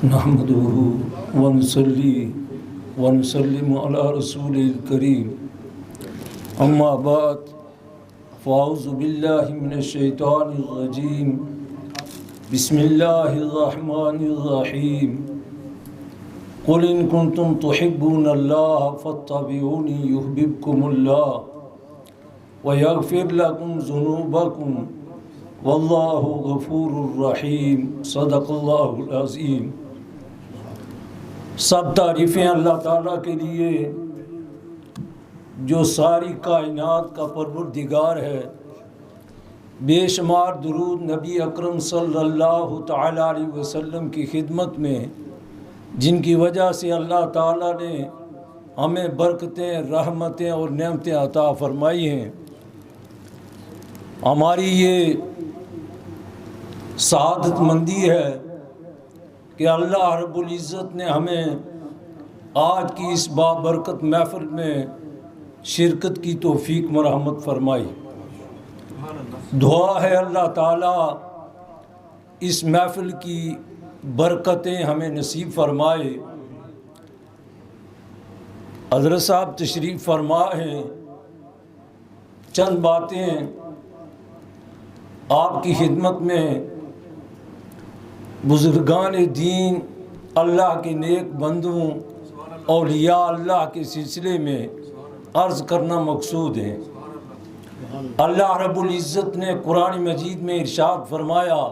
نحمده ونصلي ونسلم على رسول الكريم اما بعد فاعوذ بالله من الشیطان الرجیم بسم اللہ الرحمن الرحیم قل ان کنتم تحبون اللہ فاتبعونی یحببکم اللہ ویغفر لکم ذنوبکم واللہ غفور الرحیم صدق اللہ العظیم۔ سب تعریفیں اللہ تعالیٰ کے لیے جو ساری کائنات کا پروردگار ہے، بے شمار درود نبی اکرم صلی اللہ تعالیٰ علیہ وسلم کی خدمت میں، جن کی وجہ سے اللہ تعالیٰ نے ہمیں برکتیں، رحمتیں اور نعمتیں عطا فرمائی ہیں۔ ہماری یہ سعادت مندی ہے کہ اللہ رب العزت نے ہمیں آج کی اس بابرکت محفل میں شرکت کی توفیق مرحمت فرمائی۔ دعا ہے اللہ تعالیٰ اس محفل کی برکتیں ہمیں نصیب فرمائے۔ حضرت صاحب تشریف فرما ہیں، چند باتیں آپ کی خدمت میں بزرگان دین، اللہ کے نیک بندوں، اولیاء اللہ کے سلسلے میں عرض کرنا مقصود ہے۔ اللہ رب العزت نے قرآن مجید میں ارشاد فرمایا،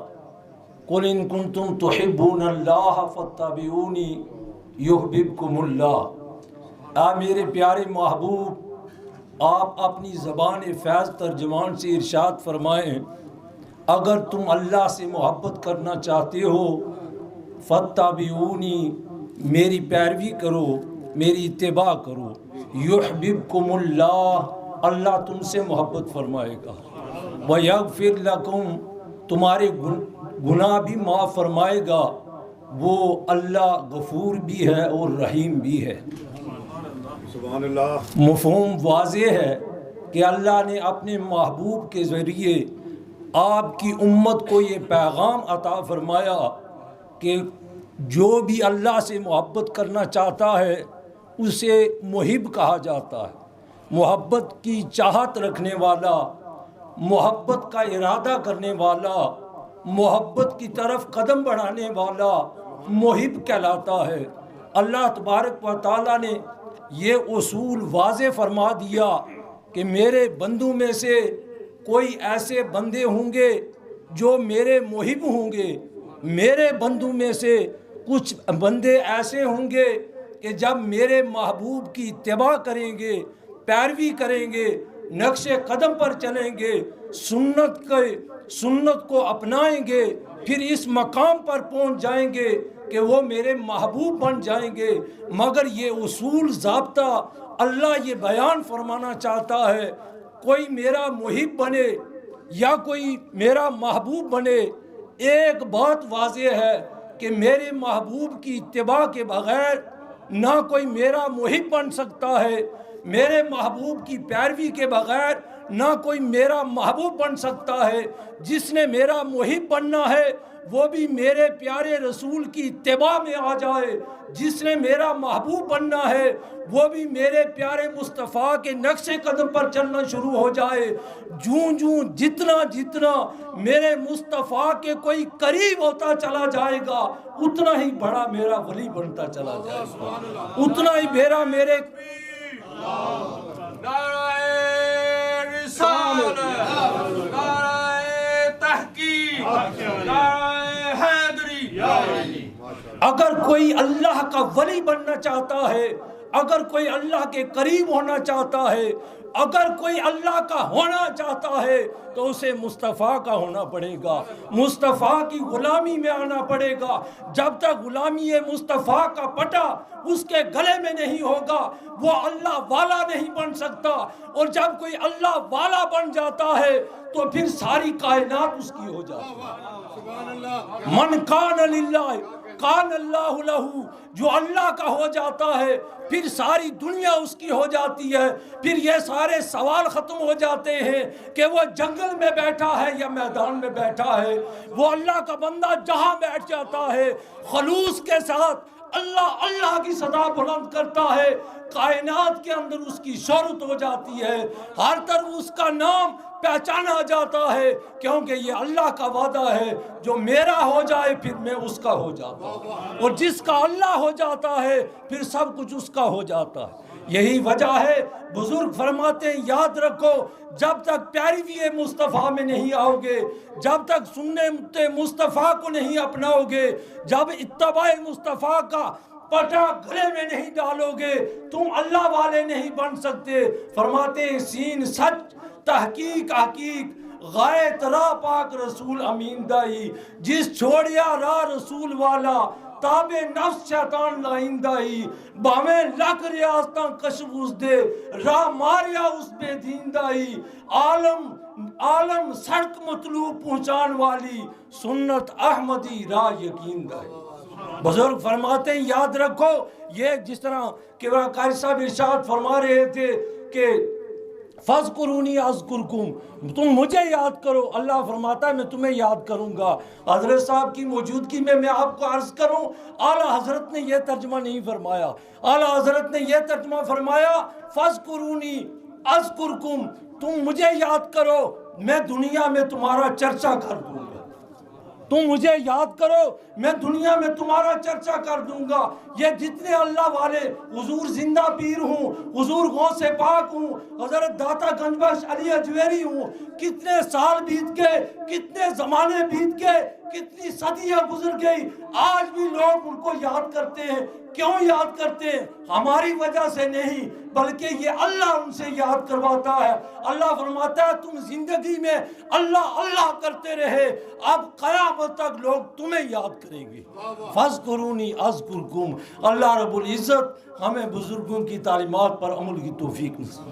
قُلْ إِن كُنْتُمْ تُحِبُّونَ اللَّهَ فَاتَّبِعُونِي يُحْبِبْكُمُ اللَّهُ۔ اے میرے پیارے محبوب، آپ اپنی زبان فیض ترجمان سے ارشاد فرمائیں، اگر تم اللہ سے محبت کرنا چاہتے ہو فاتبعونی، میری پیروی کرو، میری اتباع کرو، یحببکم اللہ، اللہ تم سے محبت فرمائے گا، ویغفر لکم، تمہارے گناہ بھی معاف فرمائے گا، وہ اللہ غفور بھی ہے اور رحیم بھی ہے۔ سبحان اللہ۔ مفہوم واضح ہے کہ اللہ نے اپنے محبوب کے ذریعے آپ کی امت کو یہ پیغام عطا فرمایا کہ جو بھی اللہ سے محبت کرنا چاہتا ہے اسے محب کہا جاتا ہے۔ محبت کی چاہت رکھنے والا، محبت کا ارادہ کرنے والا، محبت کی طرف قدم بڑھانے والا محب کہلاتا ہے۔ اللہ تبارک و تعالیٰ نے یہ اصول واضح فرما دیا کہ میرے بندوں میں سے کوئی ایسے بندے ہوں گے جو میرے محب ہوں گے، میرے بندوں میں سے کچھ بندے ایسے ہوں گے کہ جب میرے محبوب کی اتباع کریں گے، پیروی کریں گے، نقش قدم پر چلیں گے، سنت کو اپنائیں گے، پھر اس مقام پر پہنچ جائیں گے کہ وہ میرے محبوب بن جائیں گے۔ مگر یہ اصول ضابطہ اللہ یہ بیان فرمانا چاہتا ہے، کوئی میرا محب بنے یا کوئی میرا محبوب بنے، ایک بات واضح ہے کہ میرے محبوب کی اتباع کے بغیر نہ کوئی میرا محب بن سکتا ہے، میرے محبوب کی پیروی کے بغیر نہ کوئی میرا محبوب بن سکتا ہے۔ جس نے میرا محب بننا ہے وہ بھی میرے پیارے رسول کی اتباع میں آ جائے، جس نے میرا محبوب بننا ہے وہ بھی میرے پیارے مصطفیٰ کے نقش قدم پر چلنا شروع ہو جائے۔ جتنا میرے مصطفیٰ کے کوئی قریب ہوتا چلا جائے گا، اتنا ہی بڑا میرا ولی بنتا چلا جائے گا، اتنا ہی میرے نعرہ رسالت، نعرہ تحقیق، نعرہ حیدری۔ اگر کوئی اللہ کا ولی بننا چاہتا ہے، اگر کوئی اللہ کے قریب ہونا چاہتا ہے، اگر کوئی اللہ کا ہونا چاہتا ہے تو اسے مصطفیٰ کا ہونا پڑے گا، مصطفیٰ کی غلامی میں آنا پڑے گا۔ جب تک غلامی مصطفیٰ کا پٹا اس کے گلے میں نہیں ہوگا وہ اللہ والا نہیں بن سکتا، اور جب کوئی اللہ والا بن جاتا ہے تو پھر ساری کائنات اس کی ہو جاتی ہے۔ من کان للہ کان اللہ لہو، جو اللہ کا ہو جاتا ہے پھر ساری دنیا اس کی ہو جاتی ہے، پھر یہ سارے سوال ختم ہو جاتے ہیں کہ وہ جنگل میں بیٹھا ہے یا میدان میں بیٹھا ہے، وہ اللہ کا بندہ جہاں بیٹھ جاتا ہے خلوص کے ساتھ اللہ اللہ کی صدا بلند کرتا ہے، کائنات کے اندر اس کی شہرت ہو جاتی ہے، ہر طرف اس کا نام پہچانا جاتا ہے، کیونکہ یہ اللہ کا وعدہ ہے جو میرا ہو جائے پھر میں اس کا ہو جاتا ہوں، اور جس کا اللہ ہو جاتا ہے پھر سب کچھ اس کا ہو جاتا ہے۔ یہی وجہ ہے بزرگ فرماتے ہیں یاد رکھو جب تک پیروی مصطفیٰ میں نہیں آؤ گے، جب تک سنت مصطفیٰ کو نہیں اپناؤ گے، جب اتباع مصطفیٰ کا پٹا گلے میں نہیں ڈالو گے تم اللہ والے نہیں بن سکتے۔ فرماتے ہیں سین سچ تحقیق حقیق غایت راہ پاک رسول امین دائی، جس چھوڑیا راہ رسول والا تابع نفس شیطان لائندائی، باویں لکھ ریاستاں کشف اس دے راہ ماریا اس بے دیندائی، عالم سڑک مطلوب پہنچان والی سنت احمدی راہ یقین دائی۔ بزرگ فرماتے ہیں یاد رکھو یہ جس طرح کہ قاری صاحب ارشاد فرما رہے تھے کہ فَاذْكُرُونِي أَذْكُرْكُمْ، تم مجھے یاد کرو، اللہ فرماتا ہے میں تمہیں یاد کروں گا۔ حضرت صاحب کی موجودگی میں آپ کو عرض کروں اعلیٰ حضرت نے یہ ترجمہ نہیں فرمایا، اعلیٰ حضرت نے یہ ترجمہ فرمایا فَاذْكُرُونِي أَذْكُرْكُمْ، تم مجھے یاد کرو میں دنیا میں تمہارا چرچا کر دوں گا، تم مجھے یاد کرو میں دنیا میں تمہارا چرچا کر دوں گا۔ یہ جتنے اللہ والے، حضور زندہ پیر ہوں، حضور غوث پاک ہوں، حضرت داتا گنج بخش علی اجویری ہوں، کتنے سال بیت گئے، کتنے زمانے بیت گئے، کتنی صدیاں گزر گئی، آج بھی لوگ ان کو یاد کرتے ہیں۔ کیوں یاد کرتے ہیں؟ ہماری وجہ سے نہیں بلکہ یہ اللہ ان سے یاد کرواتا ہے۔ اللہ فرماتا ہے تم زندگی میں اللہ اللہ کرتے رہے، اب قیامت تک لوگ تمہیں یاد کریں گے۔ فَاذْكُرُونِي أَذْكُرْكُمْ۔ اللہ رب العزت ہمیں بزرگوں کی تعلیمات پر عمل کی توفیق نصیب۔